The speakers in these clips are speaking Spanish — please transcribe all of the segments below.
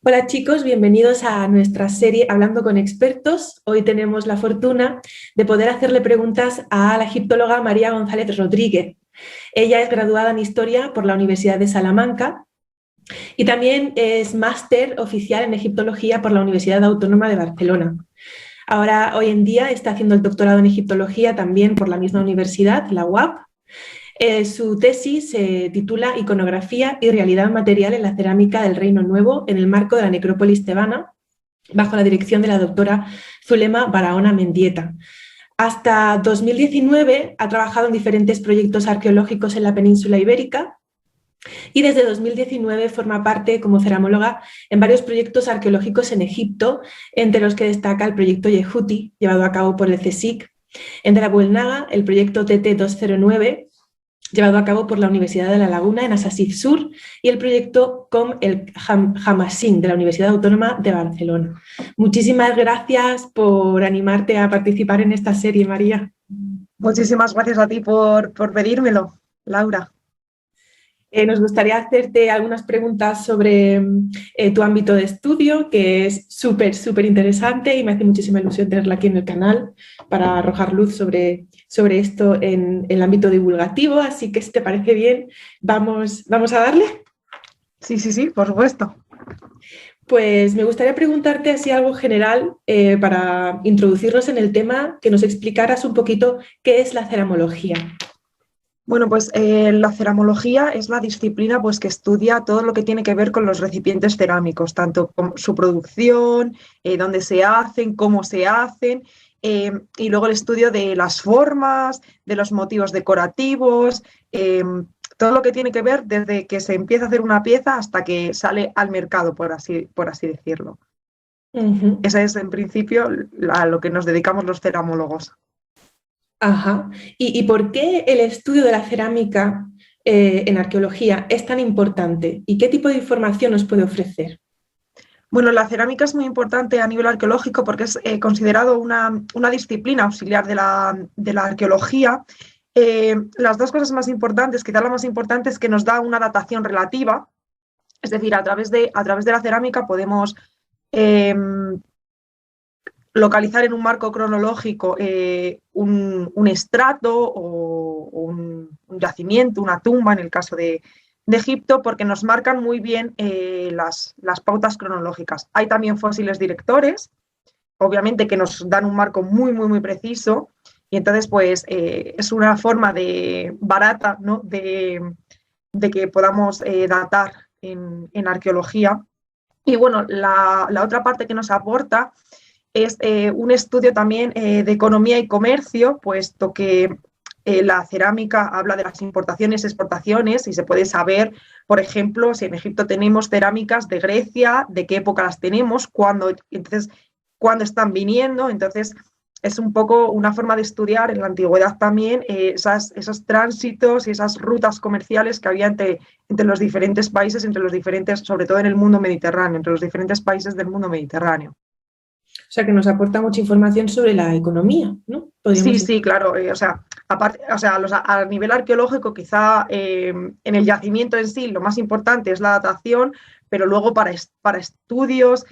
Hola chicos, bienvenidos a nuestra serie Hablando con expertos. Hoy tenemos la fortuna de poder hacerle preguntas a la egiptóloga María González Rodríguez. Ella es graduada en Historia por la Universidad de Salamanca y también es máster oficial en Egiptología por la Universidad Autónoma de Barcelona. Hoy en día está haciendo el doctorado en Egiptología también por la misma universidad, la UAP. Su tesis se titula Iconografía y realidad material en la cerámica del Reino Nuevo en el marco de la necrópolis tebana, bajo la dirección de la doctora Zulema Barahona Mendieta. Hasta 2019 ha trabajado en diferentes proyectos arqueológicos en la península ibérica y desde 2019 forma parte como ceramóloga en varios proyectos arqueológicos en Egipto, entre los que destaca el proyecto Yehuti, llevado a cabo por el CSIC, en Derabuelnaga, el proyecto TT209, llevado a cabo por la Universidad de La Laguna en Asasif Sur, y el proyecto Com el Hamassin de la Universidad Autónoma de Barcelona. Muchísimas gracias por animarte a participar en esta serie, María. Muchísimas gracias a ti por pedírmelo, Laura. Nos gustaría hacerte algunas preguntas sobre tu ámbito de estudio, que es súper interesante y me hace muchísima ilusión tenerla aquí en el canal para arrojar luz sobre esto en el ámbito divulgativo. Así que si te parece bien, vamos a darle. Sí, por supuesto. Pues me gustaría preguntarte así algo general para introducirnos en el tema, que nos explicaras un poquito qué es la ceramología. Bueno, pues la ceramología es la disciplina pues, que estudia todo lo que tiene que ver con los recipientes cerámicos, tanto con su producción, dónde se hacen, cómo se hacen, y luego el estudio de las formas, de los motivos decorativos, todo lo que tiene que ver desde que se empieza a hacer una pieza hasta que sale al mercado, por así decirlo. Uh-huh. Esa es, en principio, a lo que nos dedicamos los ceramólogos. Ajá. ¿Y por qué el estudio de la cerámica en arqueología es tan importante? ¿Y qué tipo de información nos puede ofrecer? Bueno, la cerámica es muy importante a nivel arqueológico porque es considerado una disciplina auxiliar de la arqueología. Las dos cosas más importantes, quizá la más importante, es que nos da una datación relativa, es decir, a través de la cerámica podemos localizar en un marco cronológico un estrato o un yacimiento, una tumba en el caso de Egipto, porque nos marcan muy bien las pautas cronológicas. Hay también fósiles directores, obviamente, que nos dan un marco muy preciso, y entonces pues es una forma barata, ¿no? de que podamos datar en arqueología. Y bueno, la otra parte que nos aporta es un estudio también de economía y comercio, puesto que la cerámica habla de las importaciones y exportaciones y se puede saber, por ejemplo, si en Egipto tenemos cerámicas de Grecia, de qué época las tenemos, cuándo están viniendo. Entonces es un poco una forma de estudiar en la antigüedad también esos tránsitos y esas rutas comerciales que había entre los diferentes países, sobre todo en el mundo mediterráneo, entre los diferentes países del mundo mediterráneo. O sea, que nos aporta mucha información sobre la economía, ¿no? Sí, claro. A nivel arqueológico, quizá en el yacimiento en sí lo más importante es la datación, pero luego para estudios,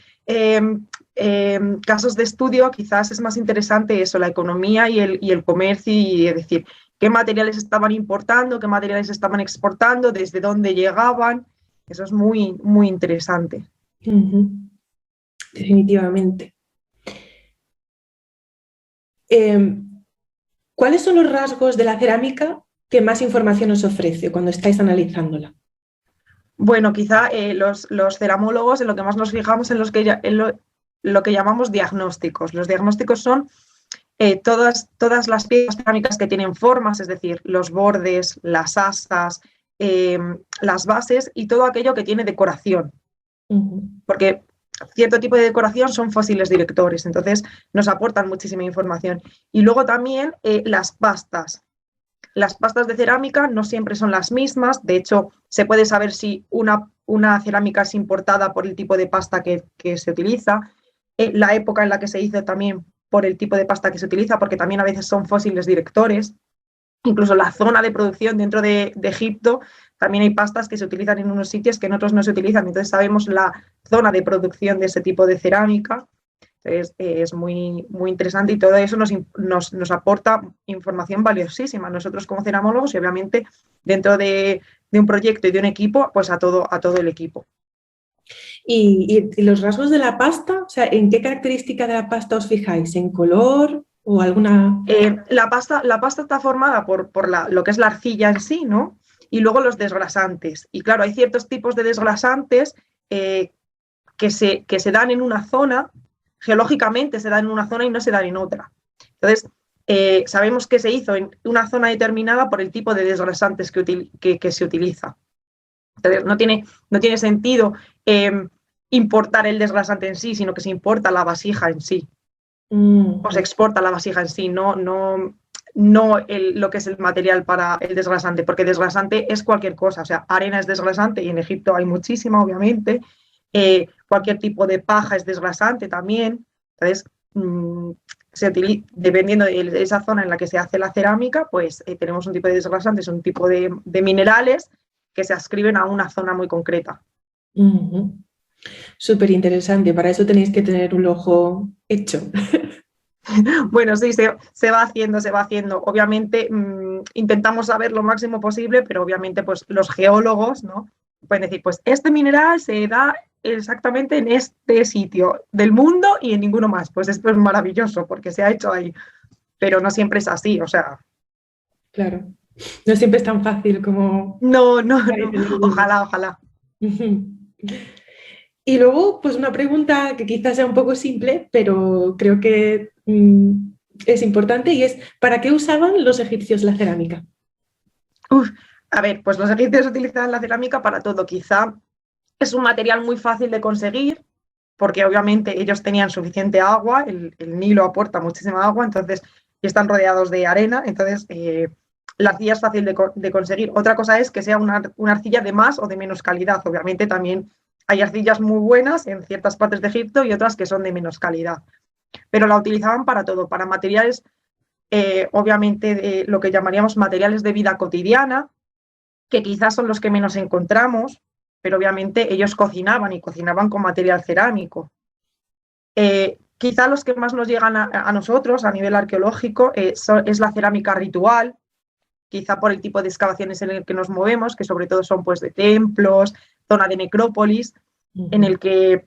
casos de estudio, quizás es más interesante eso, la economía y el comercio, y es decir, qué materiales estaban importando, qué materiales estaban exportando, desde dónde llegaban. Eso es muy interesante. Uh-huh. Definitivamente. ¿Cuáles son los rasgos de la cerámica que más información os ofrece cuando estáis analizándola? Bueno, quizá los ceramólogos en lo que más nos fijamos en lo que llamamos diagnósticos. Los diagnósticos son todas las piezas cerámicas que tienen formas, es decir, los bordes, las asas, las bases y todo aquello que tiene decoración. Uh-huh. Porque cierto tipo de decoración son fósiles directores, entonces nos aportan muchísima información. Y luego también las pastas. Las pastas de cerámica no siempre son las mismas, de hecho se puede saber si una cerámica es importada por el tipo de pasta que se utiliza, la época en la que se hizo también por el tipo de pasta que se utiliza, porque también a veces son fósiles directores. incluso la zona de producción dentro de Egipto, también hay pastas que se utilizan en unos sitios que en otros no se utilizan. Entonces sabemos la zona de producción de ese tipo de cerámica. Entonces es muy, muy interesante y todo eso nos aporta información valiosísima nosotros como ceramólogos y obviamente dentro de un proyecto y de un equipo, pues a todo el equipo. ¿Y los rasgos de la pasta? O sea, ¿en qué característica de la pasta os fijáis? ¿En color o alguna...? La pasta está formada por lo que es la arcilla en sí, ¿no? Y luego los desgrasantes. Y claro, hay ciertos tipos de desgrasantes que se dan en una zona, geológicamente se dan en una zona y no se dan en otra. Entonces, sabemos que se hizo en una zona determinada por el tipo de desgrasantes que se utiliza. Entonces, no tiene sentido importar el desgrasante en sí, sino que se importa la vasija en sí. O se exporta la vasija en sí, no lo que es el material para el desgrasante, porque desgrasante es cualquier cosa. O sea, arena es desgrasante y en Egipto hay muchísima, obviamente. Cualquier tipo de paja es desgrasante también. Entonces, dependiendo de esa zona en la que se hace la cerámica, pues tenemos un tipo de desgrasantes, un tipo de minerales que se adscriben a una zona muy concreta. Súper interesante, para eso tenéis que tener un ojo hecho. Bueno, sí, se va haciendo. Obviamente intentamos saber lo máximo posible, pero obviamente pues los geólogos, ¿no? Pueden decir, pues este mineral se da exactamente en este sitio del mundo y en ninguno más. Pues esto es maravilloso porque se ha hecho ahí, pero no siempre es así, o sea. Claro, no siempre es tan fácil como... No, ojalá. Y luego, pues una pregunta que quizás sea un poco simple, pero creo que es importante y es, ¿para qué usaban los egipcios la cerámica? A ver, pues los egipcios utilizaban la cerámica para todo. Quizá es un material muy fácil de conseguir, porque obviamente ellos tenían suficiente agua, el Nilo aporta muchísima agua, entonces y están rodeados de arena, entonces la arcilla es fácil de conseguir. Otra cosa es que sea una arcilla de más o de menos calidad. Obviamente también hay arcillas muy buenas en ciertas partes de Egipto y otras que son de menos calidad, pero la utilizaban para todo, para materiales, obviamente de lo que llamaríamos materiales de vida cotidiana, que quizás son los que menos encontramos, pero obviamente ellos cocinaban y cocinaban con material cerámico. Quizá los que más nos llegan a nosotros a nivel arqueológico es la cerámica ritual, quizá por el tipo de excavaciones en el que nos movemos, que sobre todo son pues de templos, zona de necrópolis, en el que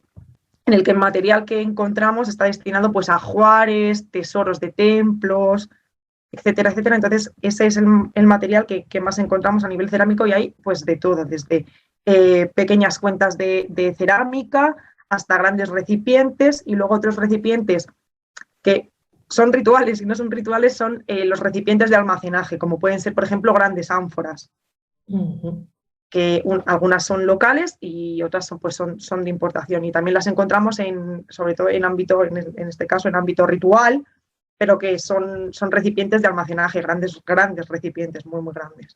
el material que encontramos está destinado pues a ajuares, tesoros de templos, etcétera, etcétera. Entonces, ese es el material que más encontramos a nivel cerámico y hay pues de todo, desde pequeñas cuentas de cerámica hasta grandes recipientes y luego otros recipientes que son rituales y no son rituales, son los recipientes de almacenaje, como pueden ser, por ejemplo, grandes ánforas, que algunas son locales y otras son de importación. Y también las encontramos sobre todo en este caso, en ámbito ritual, pero que son recipientes de almacenaje, grandes recipientes, muy, muy grandes.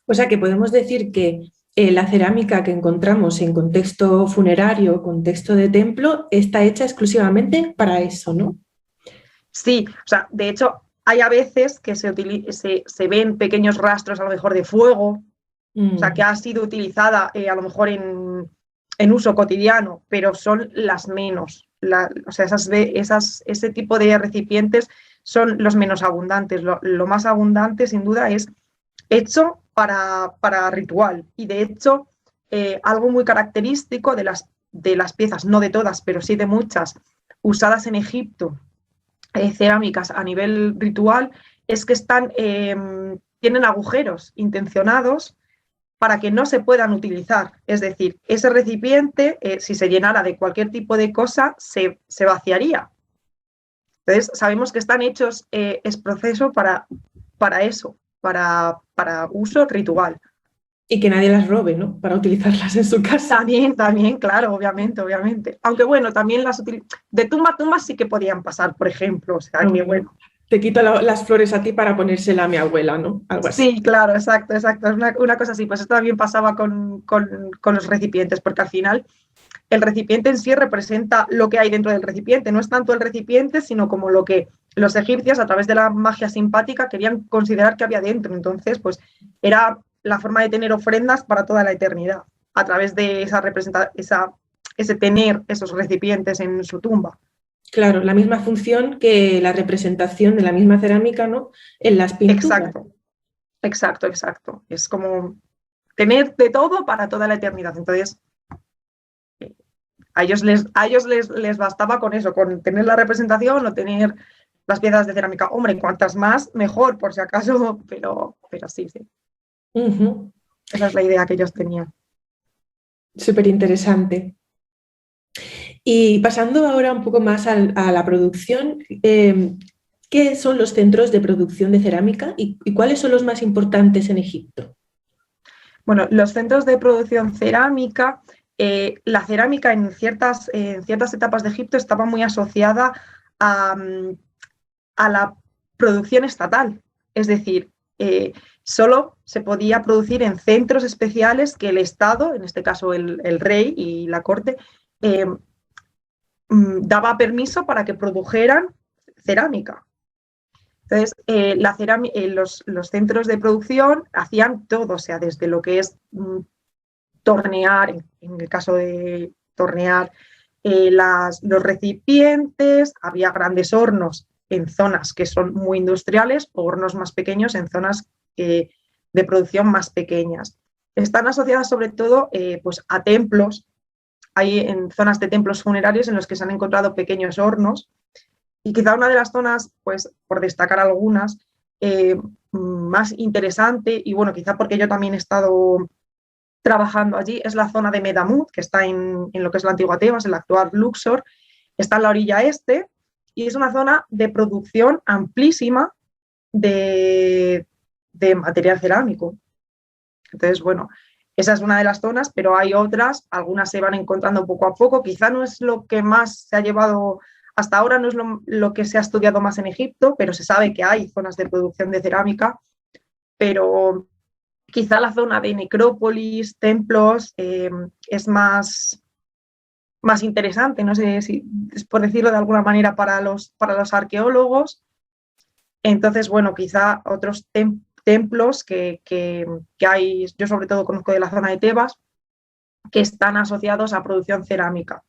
O sea que podemos decir que la cerámica que encontramos en contexto funerario, contexto de templo, está hecha exclusivamente para eso, ¿no? Sí, o sea, de hecho, hay a veces que se ven pequeños rastros a lo mejor de fuego, o sea, que ha sido utilizada a lo mejor en uso cotidiano, pero son las menos. O sea, ese tipo de recipientes son los menos abundantes. Lo más abundante, sin duda, es hecho para ritual. Y de hecho, algo muy característico de las piezas, no de todas, pero sí de muchas, usadas en Egipto, cerámicas a nivel ritual, es que tienen agujeros intencionados para que no se puedan utilizar. Es decir, ese recipiente, si se llenara de cualquier tipo de cosa, se vaciaría. Entonces, sabemos que están hechos, es proceso para eso, para uso ritual. Y que nadie las robe, ¿no? Para utilizarlas en su casa. También, claro, obviamente. Aunque bueno, también de tumba a tumba sí que podían pasar, por ejemplo. O sea, que bueno. Te quito las flores a ti para ponérsela a mi abuela, ¿no? Algo así. Sí, claro, exacto. Es una cosa así. Pues esto también pasaba con los recipientes, porque al final el recipiente en sí representa lo que hay dentro del recipiente. No es tanto el recipiente, sino como lo que los egipcios, a través de la magia simpática, querían considerar qué había dentro. Entonces, pues era la forma de tener ofrendas para toda la eternidad, a través de ese tener esos recipientes en su tumba. Claro, la misma función que la representación de la misma cerámica, ¿no? En las pinturas. Exacto. Es como tener de todo para toda la eternidad. Entonces, a ellos les bastaba con eso, con tener la representación o tener las piezas de cerámica. Hombre, cuantas más, mejor, por si acaso, pero sí. Uh-huh. Esa es la idea que ellos tenían. Súper interesante. Y pasando ahora un poco más a la producción, ¿qué son los centros de producción de cerámica y cuáles son los más importantes en Egipto? Bueno, los centros de producción cerámica, la cerámica en ciertas etapas de Egipto estaba muy asociada a la producción estatal. Es decir, solo se podía producir en centros especiales que el Estado, en este caso el rey y la corte, daba permiso para que produjeran cerámica. Entonces, los centros de producción hacían todo, o sea, desde lo que es tornear, en el caso de tornear los recipientes, había grandes hornos en zonas que son muy industriales o hornos más pequeños en zonas de producción más pequeñas. Están asociadas sobre todo pues a templos. Hay en zonas de templos funerarios en los que se han encontrado pequeños hornos. Y quizá una de las zonas, pues por destacar algunas, más interesante, y bueno, quizá porque yo también he estado trabajando allí, es la zona de Medamut, que está en lo que es la antigua Tebas, el actual Luxor, está en la orilla este, y es una zona de producción amplísima de material cerámico. Entonces, bueno, esa es una de las zonas, pero hay otras, algunas se van encontrando poco a poco, quizá no es lo que más se ha llevado hasta ahora, no es lo que se ha estudiado más en Egipto, pero se sabe que hay zonas de producción de cerámica, pero quizá la zona de necrópolis, templos, es más interesante, no sé si es por decirlo de alguna manera para los arqueólogos. Entonces, bueno, quizá otros templos que hay, yo sobre todo conozco de la zona de Tebas, que están asociados a producción cerámica.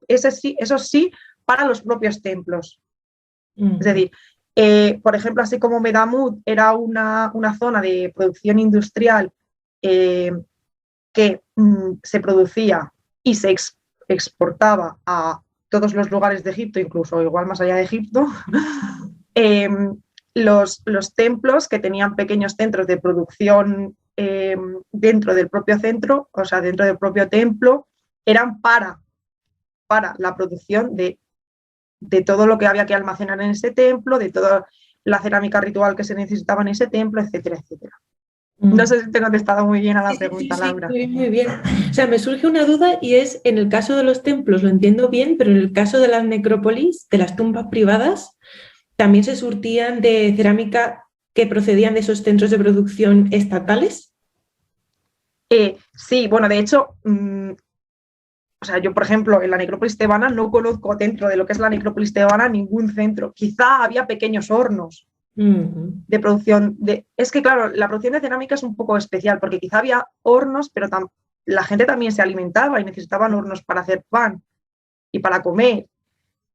Eso sí, para los propios templos. Es decir, por ejemplo, así como Medamut era una zona de producción industrial que se producía y se exportaba a todos los lugares de Egipto, incluso igual más allá de Egipto, los templos que tenían pequeños centros de producción dentro del propio centro, o sea, dentro del propio templo, eran para la producción de todo lo que había que almacenar en ese templo, de toda la cerámica ritual que se necesitaba en ese templo, etcétera, etcétera. No sé si te he contestado muy bien a la pregunta, sí, Laura. muy bien. O sea, me surge una duda y es, en el caso de los templos lo entiendo bien, pero en el caso de las necrópolis, de las tumbas privadas, ¿también se surtían de cerámica que procedían de esos centros de producción estatales? Sí, bueno, de hecho, o sea, yo, por ejemplo, en la necrópolis tebana no conozco dentro de lo que es la necrópolis tebana ningún centro. Quizá había pequeños hornos de producción. Es que, claro, la producción de cerámica es un poco especial porque quizá había hornos, pero la gente también se alimentaba y necesitaban hornos para hacer pan y para comer.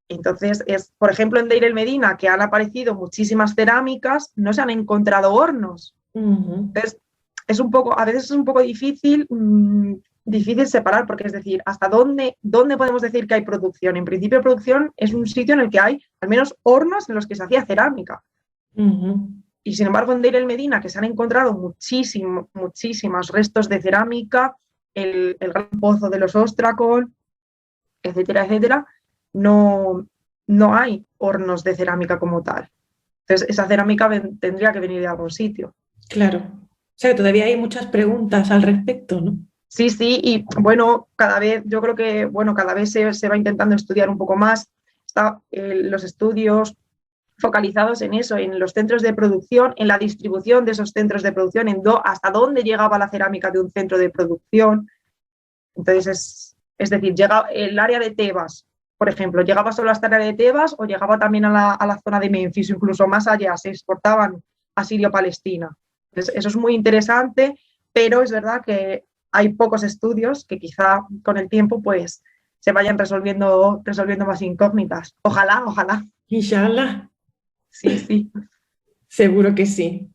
Entonces, por ejemplo, en Deir el Medina, que han aparecido muchísimas cerámicas, no se han encontrado hornos. Entonces, a veces es un poco difícil separar, porque es decir, ¿hasta dónde podemos decir que hay producción? En principio, producción es un sitio en el que hay al menos hornos en los que se hacía cerámica. Y sin embargo, en Deir el Medina, que se han encontrado muchísimos restos de cerámica, el gran pozo de los Ostrakon, etcétera, etcétera, no hay hornos de cerámica como tal. Entonces, esa cerámica tendría que venir de algún sitio. Claro. O sea, que todavía hay muchas preguntas al respecto, ¿no? Sí, y bueno, yo creo que cada vez se va intentando estudiar un poco más. Los estudios focalizados en eso, en los centros de producción, en la distribución de esos centros de producción, hasta dónde llegaba la cerámica de un centro de producción. Entonces, es decir, llega el área de Tebas, por ejemplo, llegaba solo hasta la de Tebas o llegaba también a la zona de Memphis, incluso más allá, se exportaban a Sirio-Palestina. Eso es muy interesante, pero es verdad que hay pocos estudios que quizá con el tiempo pues se vayan resolviendo más incógnitas. Ojalá, ojalá. Inshallah, Sí, sí. seguro que sí.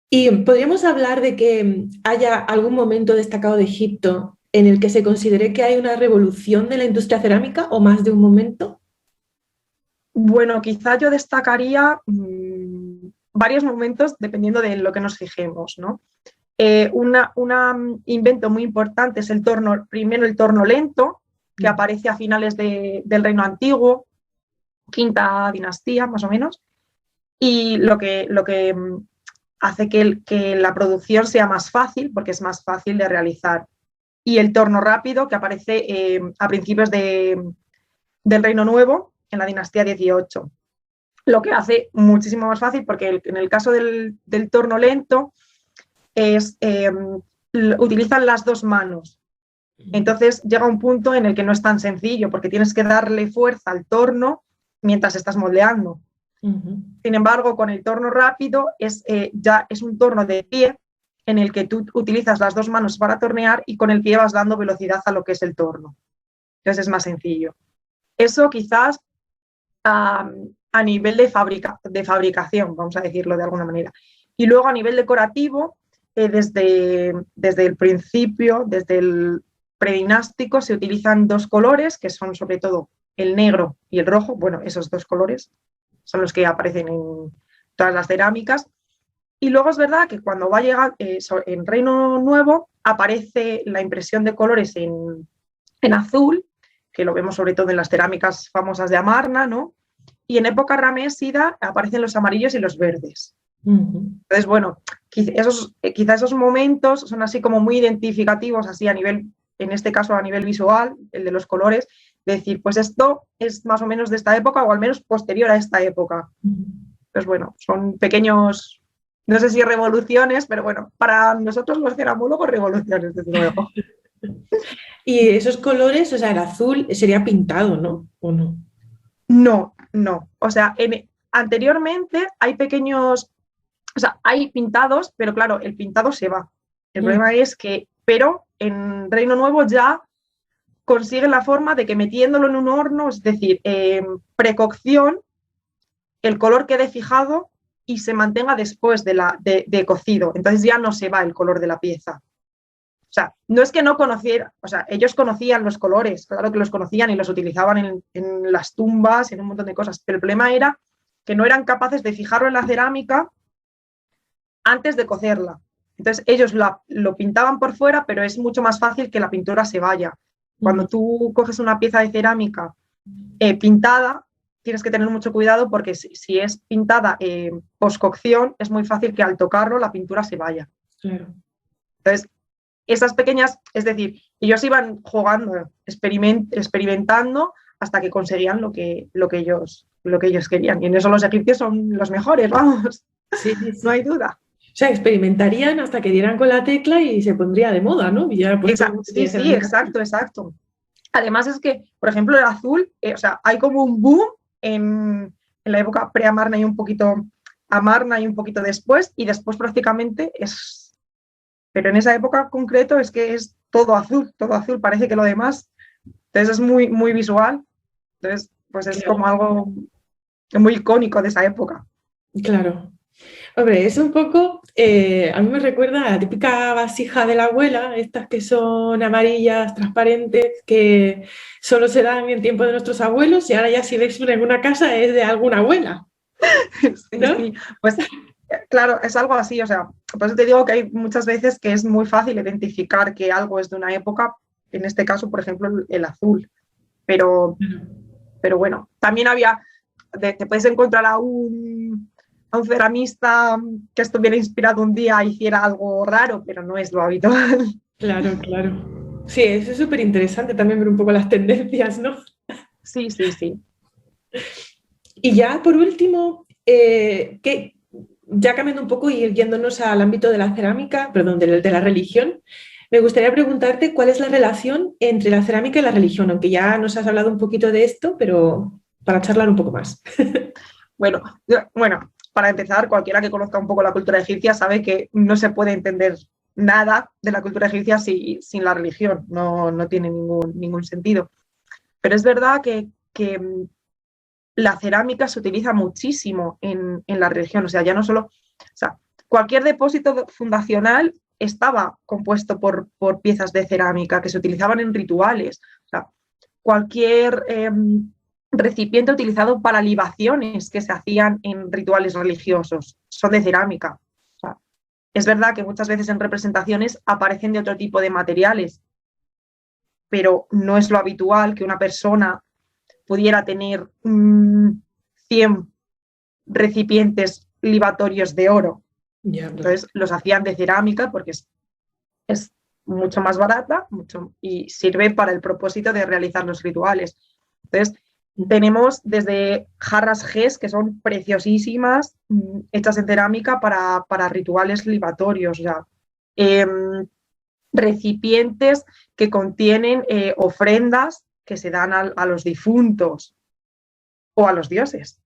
Y podríamos hablar de que haya algún momento destacado de Egipto en el que se considere que hay una revolución de la industria cerámica o más de un momento. Bueno, quizá yo destacaría varios momentos dependiendo de lo que nos fijemos, ¿no? Un invento muy importante es primero el torno lento, que aparece a finales del Reino Antiguo, quinta dinastía más o menos, y lo que hace que la producción sea más fácil, porque es más fácil de realizar. Y el torno rápido, que aparece a principios del Reino Nuevo, en la dinastía 18. Lo que hace muchísimo más fácil, porque en el caso del torno lento, utilizan las dos manos. Entonces llega un punto en el que no es tan sencillo, porque tienes que darle fuerza al torno mientras estás moldeando. Sin embargo, con el torno rápido ya es un torno de pie en el que tú utilizas las dos manos para tornear y con el pie vas dando velocidad a lo que es el torno. Entonces es más sencillo. Eso quizás a nivel de fabricación, vamos a decirlo de alguna manera. Y luego a nivel decorativo, desde el principio, desde el predinástico, se utilizan dos colores, que son sobre todo el negro y el rojo. Bueno, esos dos colores son los que aparecen en todas las cerámicas. Y luego es verdad que cuando va a llegar en Reino Nuevo, aparece la impresión de colores en azul, que lo vemos sobre todo en las cerámicas famosas de Amarna, ¿no? Y en época ramésida aparecen los amarillos y los verdes. Entonces, bueno, quizá esos momentos son así como muy identificativos, así a nivel, en este caso a nivel visual, el de los colores, de decir, pues esto es más o menos de esta época o al menos posterior a esta época. Pues bueno, son pequeños, no sé si revoluciones, pero bueno, para nosotros los ceramólogos revoluciones, desde luego. Y esos colores, o sea, el azul sería pintado, ¿no? ¿O no? No, no. O sea, anteriormente hay pequeños, o sea, hay pintados, pero claro, el pintado se va. El problema es que, pero en Reino Nuevo ya consiguen la forma de que metiéndolo en un horno, es decir, precocción, el color quede fijado y se mantenga después de cocido. Entonces ya no se va el color de la pieza. O sea, no es que no conocieran, o sea, ellos conocían los colores, claro que los conocían y los utilizaban en las tumbas y en un montón de cosas, pero el problema era que no eran capaces de fijarlo en la cerámica antes de cocerla. Entonces ellos lo pintaban por fuera, pero es mucho más fácil que la pintura se vaya. Cuando tú coges una pieza de cerámica pintada, tienes que tener mucho cuidado porque si es pintada post-cocción, es muy fácil que al tocarlo la pintura se vaya. Claro. Entonces, esas pequeñas, es decir, ellos iban jugando, experimentando hasta que conseguían lo que ellos querían. Y en eso los egipcios son los mejores, vamos, Sí, sí, sí. no hay duda. O sea, experimentarían hasta que dieran con la tecla y se pondría de moda, ¿no? Y ya, pues, Sí, sí, exacto, exacto. Además es que, por ejemplo, el azul, o sea, hay como un boom en la época pre-Amarna y un poquito Amarna y un poquito después, y después prácticamente es... Pero en esa época concreto es que es todo azul, parece que lo demás. Entonces es muy, muy visual. Entonces, pues es como algo muy icónico de esa época. Claro. Hombre, es un poco, a mí me recuerda a la típica vasija de la abuela, estas que son amarillas, transparentes, que solo se dan en tiempo de nuestros abuelos y ahora ya si ves una en una casa es de alguna abuela. ¿No? Sí, pues claro, es algo así, o sea, por eso te digo que hay muchas veces que es muy fácil identificar que algo es de una época, en este caso, por ejemplo, el azul, pero bueno, también te puedes encontrar a un ceramista que estuviera inspirado un día e hiciera algo raro, pero no es lo habitual. Claro, claro. Sí, eso es súper interesante también ver un poco las tendencias, ¿no? Sí, sí, sí. Y ya por último, ya cambiando un poco y yéndonos al ámbito de la cerámica, perdón, de la religión, Me gustaría preguntarte cuál es la relación entre la cerámica y la religión, aunque ya nos has hablado un poquito de esto, pero para charlar un poco más. Bueno, para empezar, cualquiera que conozca un poco la cultura egipcia sabe que no se puede entender nada de la cultura egipcia sin la religión, no tiene ningún sentido. Pero es verdad que la cerámica se utiliza muchísimo en la religión, o sea, ya no solo, o sea, cualquier depósito fundacional estaba compuesto por piezas de cerámica que se utilizaban en rituales, o sea, cualquier recipiente utilizado para libaciones que se hacían en rituales religiosos son de cerámica. O sea, es verdad que muchas veces en representaciones aparecen de otro tipo de materiales, pero no es lo habitual que una persona pudiera tener 100 recipientes libatorios de oro. Ya, Entonces los hacían de cerámica porque es mucho más barata y sirve para el propósito de realizar los rituales. Entonces tenemos desde jarras GES, que son preciosísimas, hechas en cerámica para rituales libatorios. O sea, recipientes que contienen ofrendas que se dan a los difuntos o a los dioses.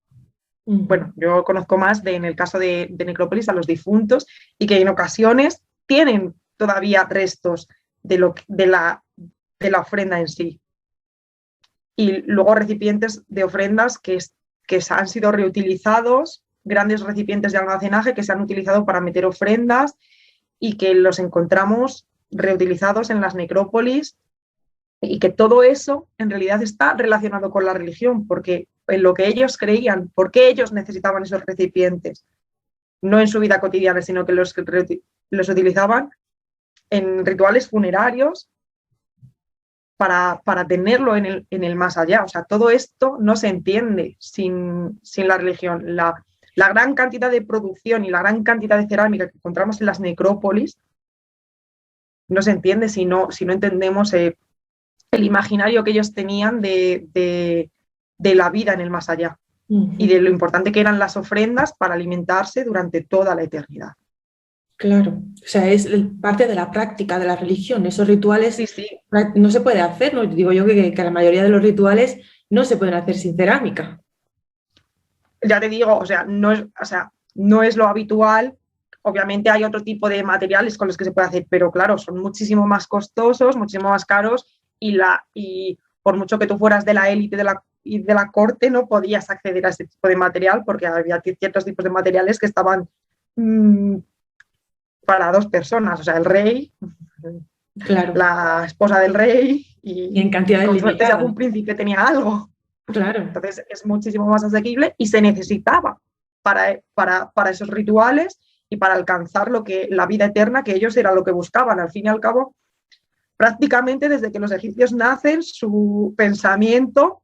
Bueno, yo conozco más en el caso de necrópolis a los difuntos y que en ocasiones tienen todavía restos de la ofrenda en sí. Y luego recipientes de ofrendas que han sido reutilizados, grandes recipientes de almacenaje que se han utilizado para meter ofrendas y que los encontramos reutilizados en las necrópolis, y que todo eso en realidad está relacionado con la religión, porque en lo que ellos creían, por qué ellos necesitaban esos recipientes, no en su vida cotidiana, sino que los utilizaban en rituales funerarios para tenerlo en el más allá. O sea, todo esto no se entiende sin la religión. La gran cantidad de producción y la gran cantidad de cerámica que encontramos en las necrópolis no se entiende si no entendemos el imaginario que ellos tenían de la vida en el más allá y de lo importante que eran las ofrendas para alimentarse durante toda la eternidad. Claro, o sea, es parte de la práctica de la religión. Esos rituales Sí. no se puede hacer, ¿no? Digo yo que la mayoría de los rituales no se pueden hacer sin cerámica. Ya te digo, no es lo habitual. Obviamente hay otro tipo de materiales con los que se puede hacer, pero claro, son muchísimo más costosos, muchísimo más caros y por mucho que tú fueras de la élite y de la corte, no podías acceder a ese tipo de material porque había ciertos tipos de materiales que estaban para dos personas, o sea, el rey, claro, la esposa del rey y en cantidades con suerte si limitadas. algún príncipe tenía algo. Claro. Entonces es muchísimo más asequible y se necesitaba para esos rituales y para alcanzar la vida eterna, que ellos era lo que buscaban. Al fin y al cabo, prácticamente desde que los egipcios nacen, su pensamiento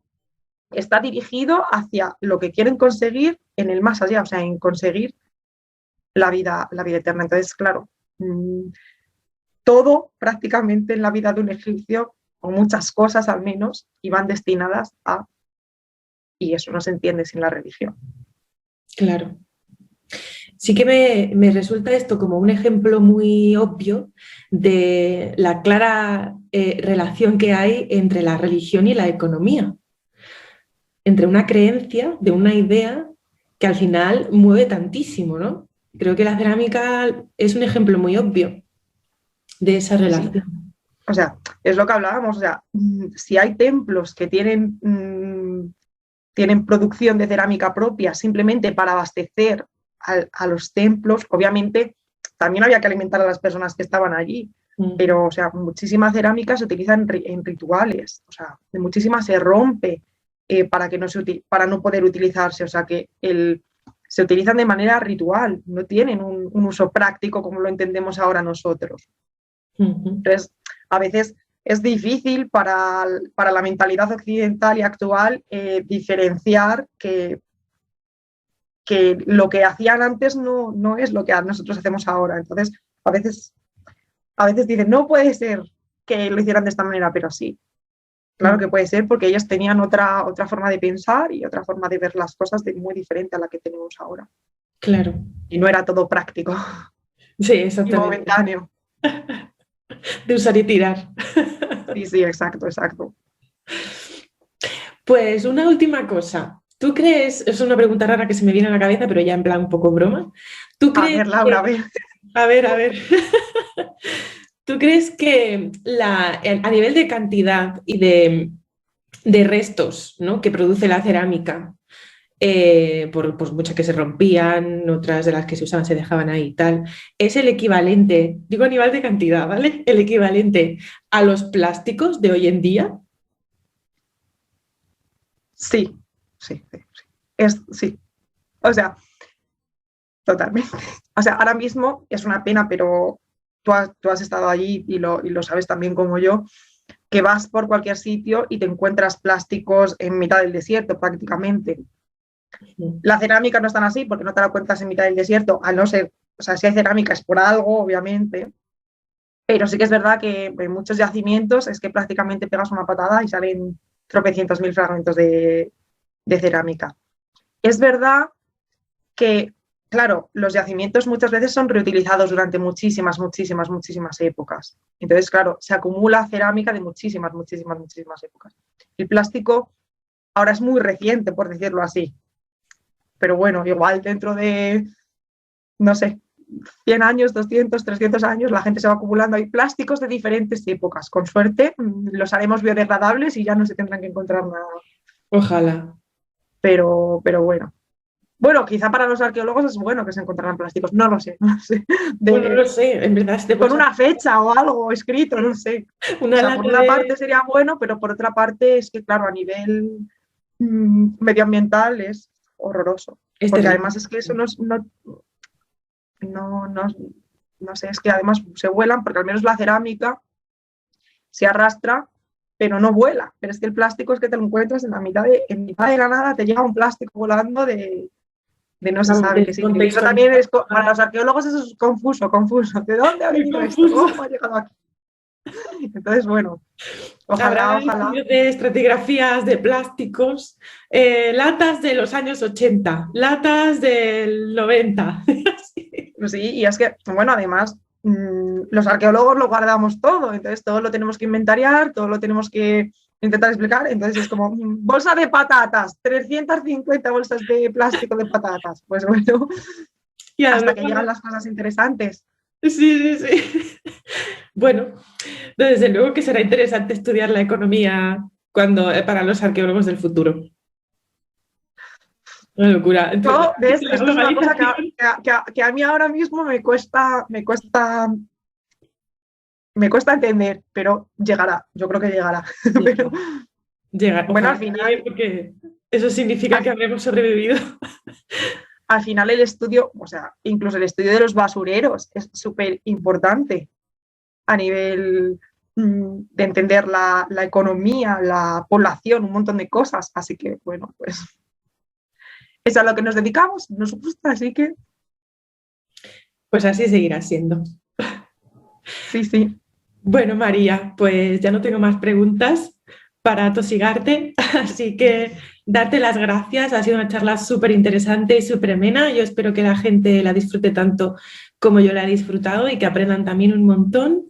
está dirigido hacia lo que quieren conseguir en el más allá, o sea, en conseguir la vida eterna. Entonces, claro, todo prácticamente en la vida de un egipcio, o muchas cosas al menos, iban destinadas a, y eso no se entiende sin la religión. Claro. Sí que me resulta esto como un ejemplo muy obvio de la clara relación que hay entre la religión y la economía, entre una creencia, de una idea que al final mueve tantísimo, ¿no? Creo que la cerámica es un ejemplo muy obvio de esa relación. Sí. O sea, es lo que hablábamos, o sea, si hay templos que tienen producción de cerámica propia simplemente para abastecer a los templos, obviamente también había que alimentar a las personas que estaban allí, pero o sea, muchísima cerámica se utiliza en rituales, o sea, muchísima se rompe para no poder utilizarse, o sea, que se utilizan de manera ritual, no tienen un uso práctico como lo entendemos ahora nosotros. Entonces, a veces es difícil para la mentalidad occidental y actual diferenciar que lo que hacían antes no es lo que nosotros hacemos ahora. Entonces, a veces dicen, no puede ser que lo hicieran de esta manera, pero sí. Claro que puede ser porque ellos tenían otra forma de pensar y otra forma de ver las cosas muy diferente a la que tenemos ahora. Claro. Y no era todo práctico. Sí, exactamente. Y momentáneo. de usar y tirar. Sí, sí, exacto, exacto. Pues una última cosa. ¿Tú crees, es una pregunta rara que se me viene a la cabeza, pero ya en plan un poco broma? ¿Tú A crees ver, Laura, que, a ver. a ver, ¿tú crees que a nivel de cantidad y de restos, ¿no?, que produce la cerámica, por muchas que se rompían, otras de las que se usaban se dejaban ahí y tal, es el equivalente, digo a nivel de cantidad, ¿vale? El equivalente a los plásticos de hoy en día? Sí, sí, sí, sí. Sí. O sea, totalmente. O sea, ahora mismo es una pena, pero tú has estado allí y lo sabes también como yo, que vas por cualquier sitio y te encuentras plásticos en mitad del desierto prácticamente. La cerámica no es tan así porque no te la encuentras en mitad del desierto, al no ser, o sea, si hay cerámica es por algo, obviamente, pero sí que es verdad que en muchos yacimientos es que prácticamente pegas una patada y salen tropecientos mil fragmentos de cerámica. Es verdad que, claro, los yacimientos muchas veces son reutilizados durante muchísimas, muchísimas, muchísimas épocas. Entonces, claro, se acumula cerámica de muchísimas, muchísimas, muchísimas épocas. El plástico ahora es muy reciente, por decirlo así. Pero bueno, igual dentro de, no sé, 100 años, 200, 300 años, la gente se va acumulando. Hay plásticos de diferentes épocas. Con suerte los haremos biodegradables y ya no se tendrán que encontrar nada. Ojalá. Pero bueno. Bueno, quizá para los arqueólogos es bueno que se encontraran plásticos, no lo sé, no sé. Bueno, no lo sé, en verdad, si te Con pones una fecha o algo escrito, no sé. O una sea, por lata una de... parte sería bueno, pero por otra parte es que, claro, a nivel medioambiental es horroroso. Es Porque terrible. además es que eso no, no sé, es que además se vuelan, porque al menos la cerámica se arrastra, pero no vuela. Pero es que el plástico es que te lo encuentras en mitad de la nada, te llega un plástico volando de no se sabe qué significa. Eso también es, para los arqueólogos eso es confuso, confuso. ¿De dónde ha Muy venido esto? confuso. ¿Cómo ha llegado aquí? Entonces, bueno, Habrá ojalá, ojalá. estudios de estratigrafías de plásticos, latas de los años 80, latas del 90. Pues sí, y es que, bueno, además, los arqueólogos lo guardamos todo, entonces todo lo tenemos que inventariar, todo lo tenemos que intentar explicar, entonces es como, bolsa de patatas, 350 bolsas de plástico de patatas, pues bueno, Y hasta además, que llegan las cosas interesantes. sí, sí, sí. Bueno, desde luego que será interesante estudiar la economía para los arqueólogos del futuro. Una locura. Yo, ¿ves? La Esto es una cosa globalización que a mí ahora mismo me cuesta entender, pero llegará, yo creo que llegará. Pero llega, bueno, ojalá llegue, porque eso significa que al, habremos sobrevivido. al final el estudio, o sea, incluso el estudio de los basureros es súper importante a nivel de entender la economía, la población, un montón de cosas. Así que, bueno, pues es a lo que nos dedicamos, nos gusta, así que Pues así seguirá siendo. sí, sí. Bueno, María, pues ya no tengo más preguntas para atosigarte, así que darte las gracias. Ha sido una charla súper interesante y súper amena. Yo espero que la gente la disfrute tanto como yo la he disfrutado y que aprendan también un montón.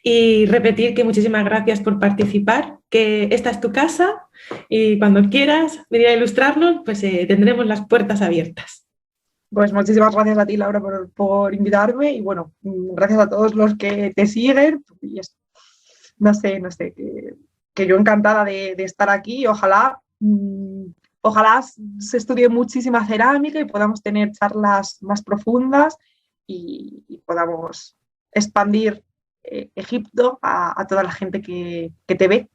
Y repetir que muchísimas gracias por participar, que esta es tu casa y cuando quieras venir a ilustrarnos, pues tendremos las puertas abiertas. Pues muchísimas gracias a ti, Laura, por invitarme y bueno, gracias a todos los que te siguen. Y no sé, no sé, que yo encantada de estar aquí y ojalá, ojalá se estudie muchísima cerámica y podamos tener charlas más profundas y podamos expandir Egipto a toda la gente que te ve.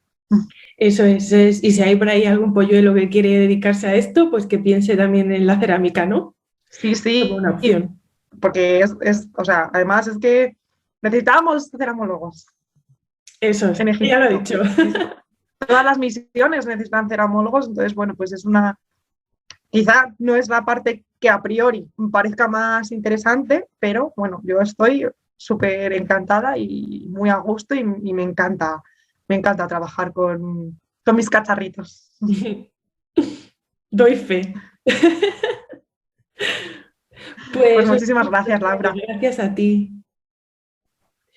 Eso es. Y si hay por ahí algún polluelo que quiere dedicarse a esto, pues que piense también en la cerámica, ¿no? Sí, Como sí, una opción. porque o sea, además es que necesitamos ceramólogos Eso es, en ya lo he Egipto. dicho. Todas las misiones necesitan ceramólogos, entonces, bueno, pues quizá no es la parte que a priori me parezca más interesante, pero bueno, yo estoy súper encantada y muy a gusto y me encanta trabajar con mis cacharritos. Doy fe. Pues Pues muchísimas gracias, Laura. gracias a ti.